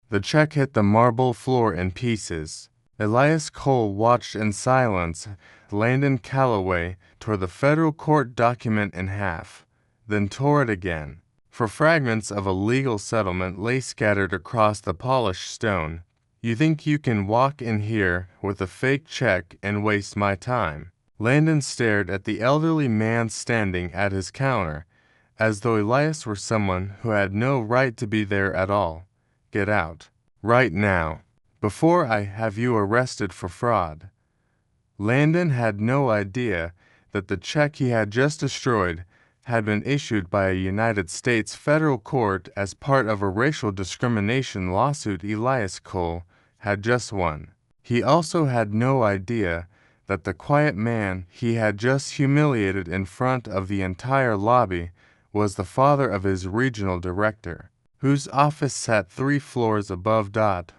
The check hit the marble floor in pieces. Elias Cole watched in silence. Landon Calloway tore the federal court document in half, then tore it again. For fragments of a legal settlement lay scattered across the polished stone. You think you can walk in here with a fake check and waste my time? Landon stared at the elderly man standing at his counter, as though Elias were someone who had no right to be there at all. Get out. Right now. Before I have you arrested for fraud. Landon had no idea that the check he had just destroyed had been issued by a United States federal court as part of a racial discrimination lawsuit Elias Cole had just won. He also had no idea that the quiet man he had just humiliated in front of the entire lobby was the father of his regional director, whose office sat 3 floors above.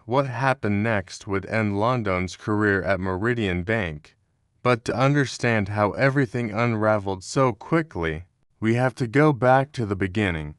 What happened next would end London's career at Meridian Bank. But to understand how everything unraveled so quickly, we have to go back to the beginning.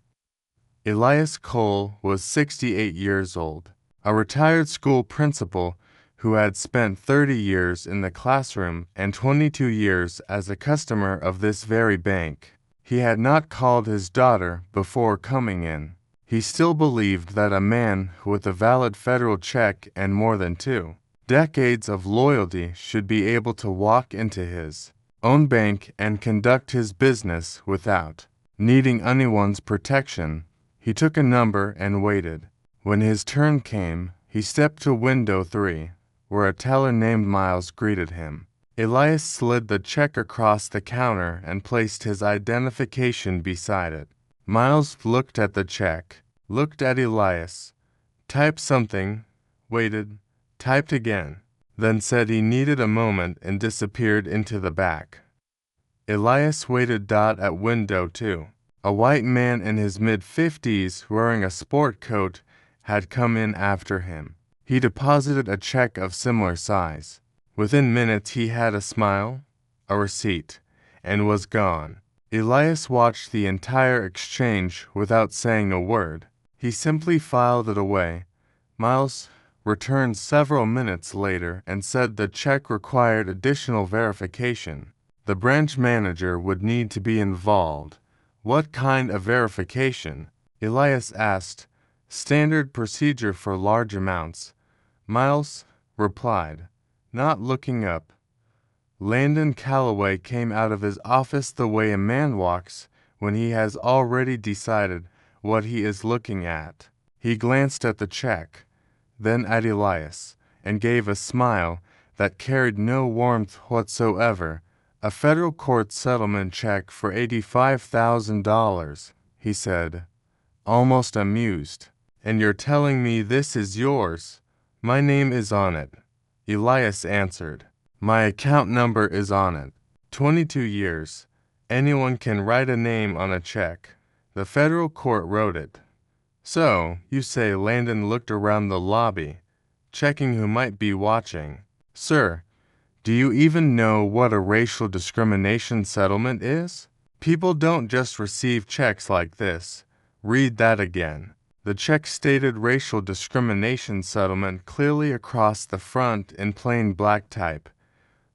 Elias Cole was 68 years old, a retired school principal who had spent 30 years in the classroom and 22 years as a customer of this very bank. He had not called his daughter before coming in. He still believed that a man with a valid federal check and more than 2 decades of loyalty should be able to walk into his own bank and conduct his business without needing anyone's protection. He took a number and waited. When his turn came, he stepped to window 3, where a teller named Miles greeted him. Elias slid the check across the counter and placed his identification beside it. Miles looked at the check, looked at Elias, typed something, waited, typed again, then said he needed a moment and disappeared into the back. Elias waited. At window 2. A white man in his mid-50s wearing a sport coat had come in after him. He deposited a check of similar size. Within minutes he had a smile, a receipt, and was gone. Elias watched the entire exchange without saying a word. He simply filed it away. Miles returned several minutes later and said the check required additional verification. The branch manager would need to be involved. What kind of verification? Elias asked. Standard procedure for large amounts. Miles replied, not looking up. Landon Calloway came out of his office the way a man walks when he has already decided what he is looking at. He glanced at the check, then at Elias, and gave a smile that carried no warmth whatsoever. A federal court settlement check for $85,000, he said, almost amused. And you're telling me this is yours? My name is on it, Elias answered. My account number is on it. 22 years. Anyone can write a name on a check. The federal court wrote it. So, you say Landon looked around the lobby, checking who might be watching. Sir, do you even know what a racial discrimination settlement is? People don't just receive checks like this. Read that again. The check stated racial discrimination settlement clearly across the front in plain black type,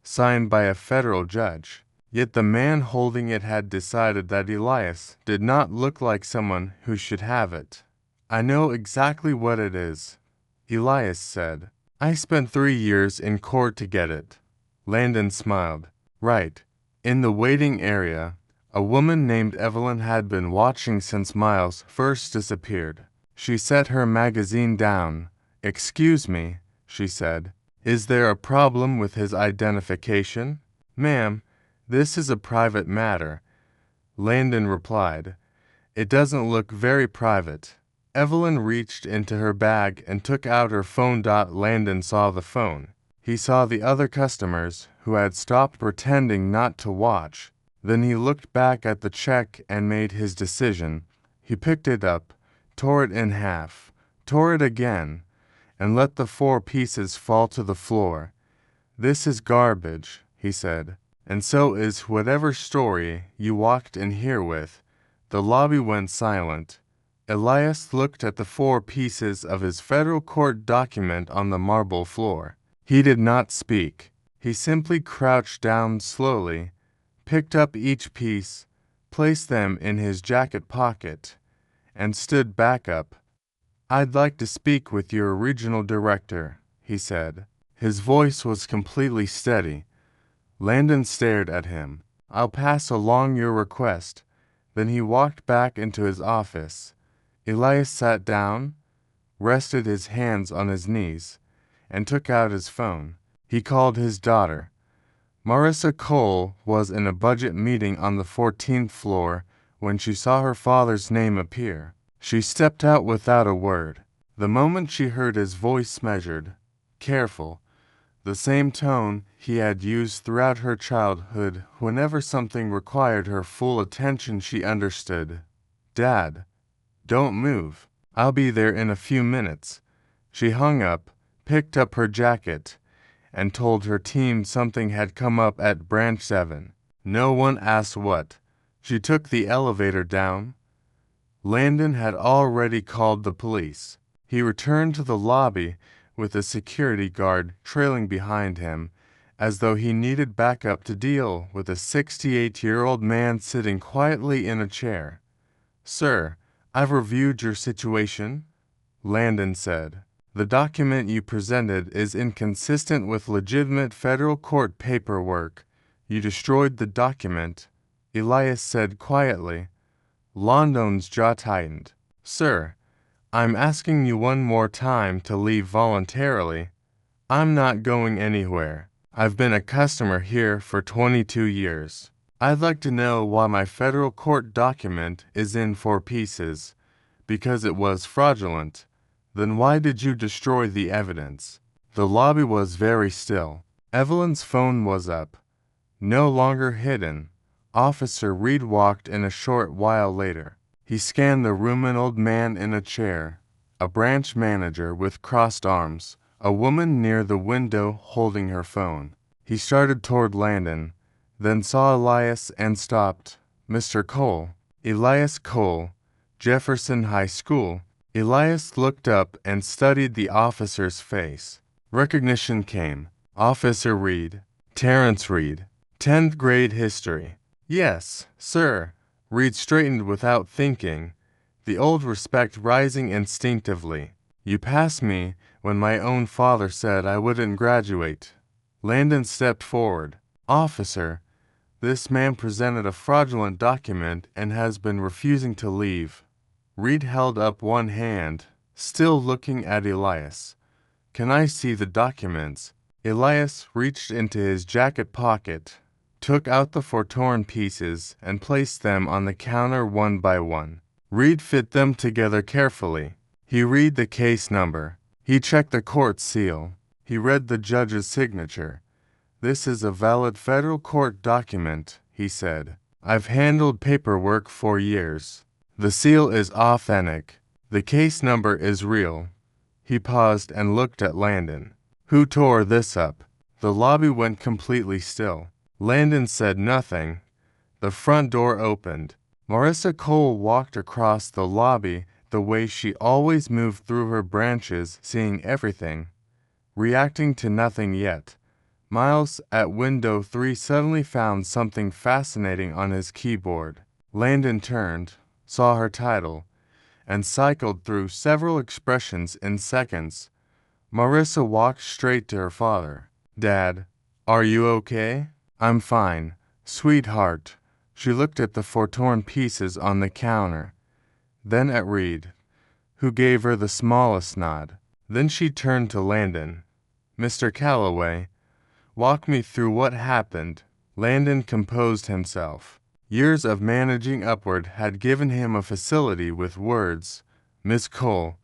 signed by a federal judge. Yet the man holding it had decided that Elias did not look like someone who should have it. I know exactly what it is, Elias said. I spent 3 years in court to get it. Landon smiled. Right. In the waiting area, a woman named Evelyn had been watching since Miles first disappeared. She set her magazine down. Excuse me, she said. Is there a problem with his identification? Ma'am, this is a private matter, Landon replied. It doesn't look very private. Evelyn reached into her bag and took out her phone. Landon saw the phone. He saw the other customers who had stopped pretending not to watch. Then he looked back at the check and made his decision. He picked it up, tore it in half, tore it again, and let the 4 pieces fall to the floor. This is garbage, he said, and so is whatever story you walked in here with. The lobby went silent. Elias looked at the 4 pieces of his federal court document on the marble floor. He did not speak. He simply crouched down slowly, picked up each piece, placed them in his jacket pocket, and stood back up. "I'd like to speak with your regional director," he said. His voice was completely steady. Landon stared at him. "I'll pass along your request." Then he walked back into his office. Elias sat down, rested his hands on his knees, and took out his phone. He called his daughter. Marissa Cole was in a budget meeting on the 14th floor when she saw her father's name appear. She stepped out without a word. The moment she heard his voice measured, careful, the same tone he had used throughout her childhood whenever something required her full attention, she understood. "Dad, don't move. I'll be there in a few minutes." She hung up, picked up her jacket, and told her team something had come up at Branch 7. No one asked what. She took the elevator down. Landon had already called the police. He returned to the lobby with a security guard trailing behind him, as though he needed backup to deal with a 68-year-old man sitting quietly in a chair. "Sir, I've reviewed your situation," Landon said. "The document you presented is inconsistent with legitimate federal court paperwork. You destroyed the document," Elias said quietly. Landon's jaw tightened. "Sir, I'm asking you one more time to leave voluntarily." "I'm not going anywhere. I've been a customer here for 22 years. I'd like to know why my federal court document is in 4 pieces. Because it was fraudulent. Then why did you destroy the evidence?" The lobby was very still. Evelyn's phone was up. No longer hidden. Officer Reed walked in a short while later. He scanned the room: an old man in a chair, a branch manager with crossed arms, a woman near the window holding her phone. He started toward Landon, then saw Elias and stopped. "Mr. Cole." "Elias Cole, Jefferson High School." Elias looked up and studied the officer's face. Recognition came. "Officer Reed. Terrence Reed. 10th grade history." "Yes, sir." Reed straightened without thinking, the old respect rising instinctively. "You passed me when my own father said I wouldn't graduate." Landon stepped forward. "Officer, this man presented a fraudulent document and has been refusing to leave." Reed held up one hand, still looking at Elias. "Can I see the documents?" Elias reached into his jacket pocket, took out the 4 torn pieces, and placed them on the counter one by one. Reed fit them together carefully. He read the case number. He checked the court seal. He read the judge's signature. "This is a valid federal court document," he said. "I've handled paperwork for years. The seal is authentic. The case number is real." He paused and looked at Landon. "Who tore this up?" The lobby went completely still. Landon said nothing. The front door opened. Marissa Cole walked across the lobby the way she always moved through her branches, seeing everything, reacting to nothing yet. Miles at window 3 suddenly found something fascinating on his keyboard. Landon turned, saw her title, and cycled through several expressions in seconds. Marissa walked straight to her father. "Dad, are you okay?" "I'm fine, sweetheart." She looked at the 4 torn pieces on the counter, then at Reed, who gave her the smallest nod. Then she turned to Landon. "Mr. Calloway, walk me through what happened." Landon composed himself. Years of managing upward had given him a facility with words. "Miss Cole,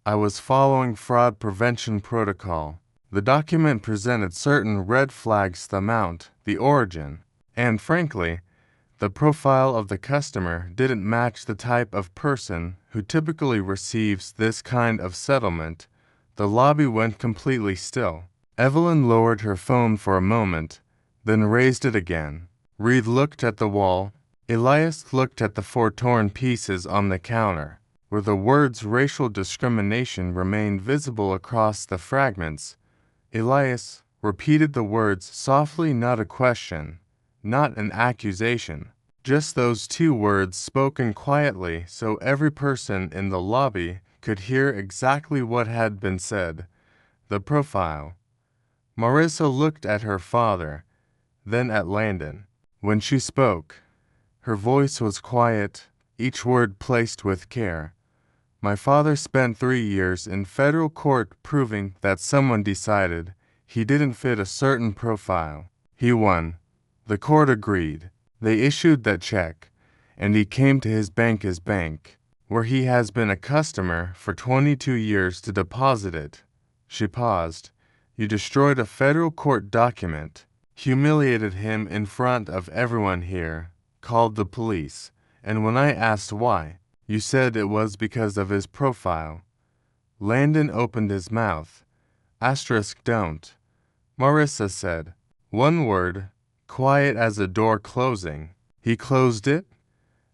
I was following fraud prevention protocol. The document presented certain red flags: the amount, the origin, and frankly, the profile of the customer didn't match the type of person who typically receives this kind of settlement." The lobby went completely still. Evelyn lowered her phone for a moment, then raised it again. Reed looked at the wall. Elias looked at the 4 torn pieces on the counter. where the words racial discrimination remained visible across the fragments. Elias repeated the words softly, not a question, not an accusation. Just those two words spoken quietly so every person in the lobby could hear exactly what had been said. The profile. Marissa looked at her father, then at Landon. When she spoke, her voice was quiet, each word placed with care. My father spent 3 years in federal court proving that someone decided he didn't fit a certain profile. He won. The court agreed. They issued that check, and he came to his bank, where he has been a customer for 22 years to deposit it. She paused. You destroyed a federal court document, humiliated him in front of everyone here, called the police, and when I asked why, you said it was because of his profile. Landon opened his mouth. Don't. Marissa said. One word, quiet as a door closing. He closed it?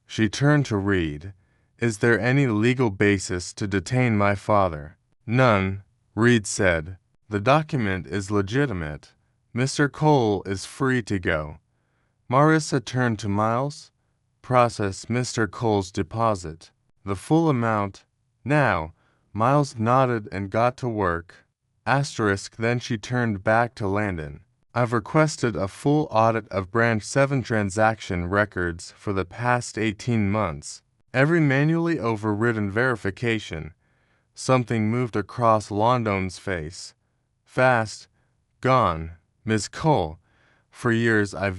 She turned to Reed. Is there any legal basis to detain my father? None, Reed said. The document is legitimate. Mr. Cole is free to go. Marissa turned to Miles. Process Mr. Cole's deposit. The full amount. Now. Miles nodded and got to work. Then she turned back to Landon. I've requested a full audit of Branch 7 transaction records for the past 18 months. Every manually overridden verification. Something moved across Landon's face. Fast. Gone. Ms. Cole. For years I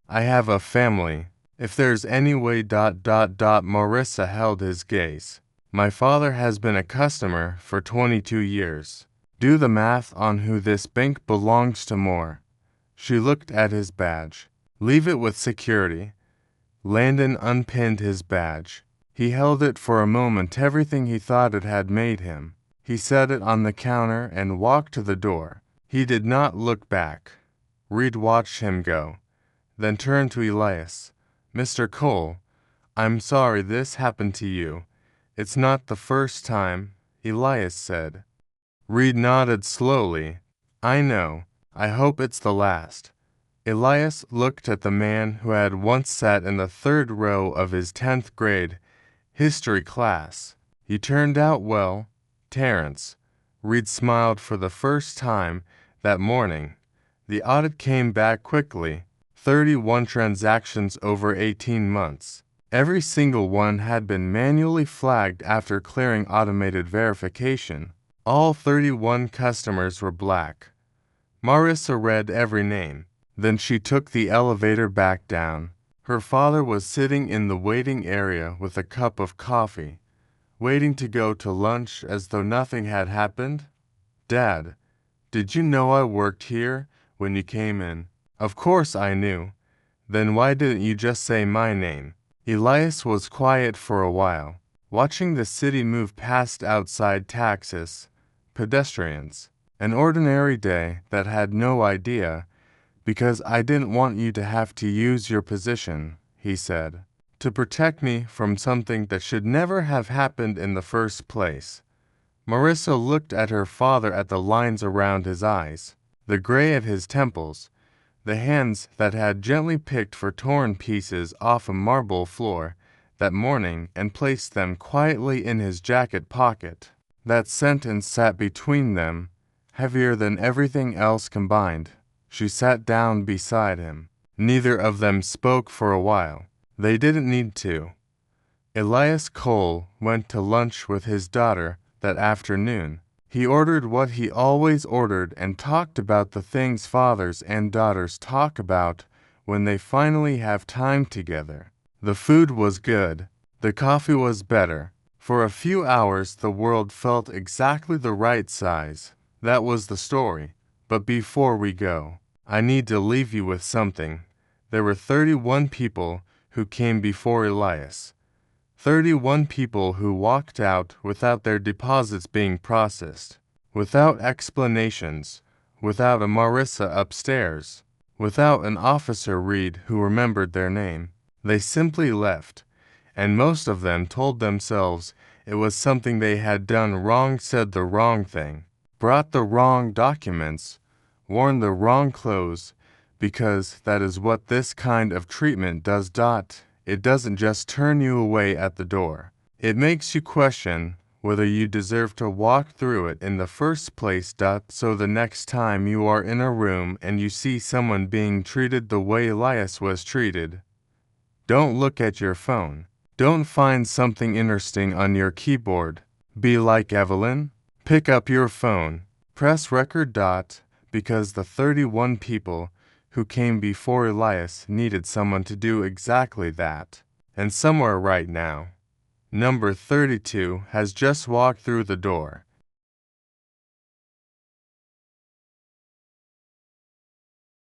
have a family. If there's any way ... Marissa held his gaze. My father has been a customer for 22 years. Do the math on who this bank belongs to more. She looked at his badge. Leave it with security. Landon unpinned his badge. He held it for a moment, everything he thought it had made him. He set it on the counter and walked to the door. He did not look back. Reed watched him go, then turned to Elias. Mr. Cole, I'm sorry this happened to you. It's not the first time, Elias said. Reed nodded slowly. I know. I hope it's the last. Elias looked at the man who had once sat in the 3rd row of his 10th grade history class. He turned out well, Terrence. Reed smiled for the first time that morning. The audit came back quickly. 31 transactions over 18 months. Every single one had been manually flagged after clearing automated verification. All 31 customers were black. Marissa read every name. Then she took the elevator back down. Her father was sitting in the waiting area with a cup of coffee, waiting to go to lunch as though nothing had happened. Dad, did you know I worked here when you came in? Of course I knew. Then why didn't you just say my name? Elias was quiet for a while, watching the city move past outside taxis, pedestrians. An ordinary day that had no idea, because I didn't want you to have to use your position, he said, to protect me from something that should never have happened in the first place. Marissa looked at her father, at the lines around his eyes, the gray at his temples, the hands that had gently picked for torn pieces off a marble floor that morning and placed them quietly in his jacket pocket. That sentence sat between them, heavier than everything else combined. She sat down beside him. Neither of them spoke for a while. They didn't need to. Elias Cole went to lunch with his daughter that afternoon. He ordered what he always ordered and talked about the things fathers and daughters talk about when they finally have time together. The food was good. The coffee was better. For a few hours the world felt exactly the right size. That was the story. But before we go, I need to leave you with something. There were 31 people who came before Elias. 31 people who walked out without their deposits being processed, without explanations, without a Marissa upstairs, without an officer Reed who remembered their name. They simply left, and most of them told themselves It was something they had done wrong, said the wrong thing, brought the wrong documents, worn the wrong clothes, because that is what this kind of treatment does. It doesn't just turn you away at the door. It makes you question whether you deserve to walk through it in the first place. So the next time you are in a room and you see someone being treated the way Elias was treated, don't look at your phone. Don't find something interesting on your keyboard. Be like Evelyn. Pick up your phone. Press record. Because the 31 people who came before Elias needed someone to do exactly that. And somewhere right now, number 32 has just walked through the door.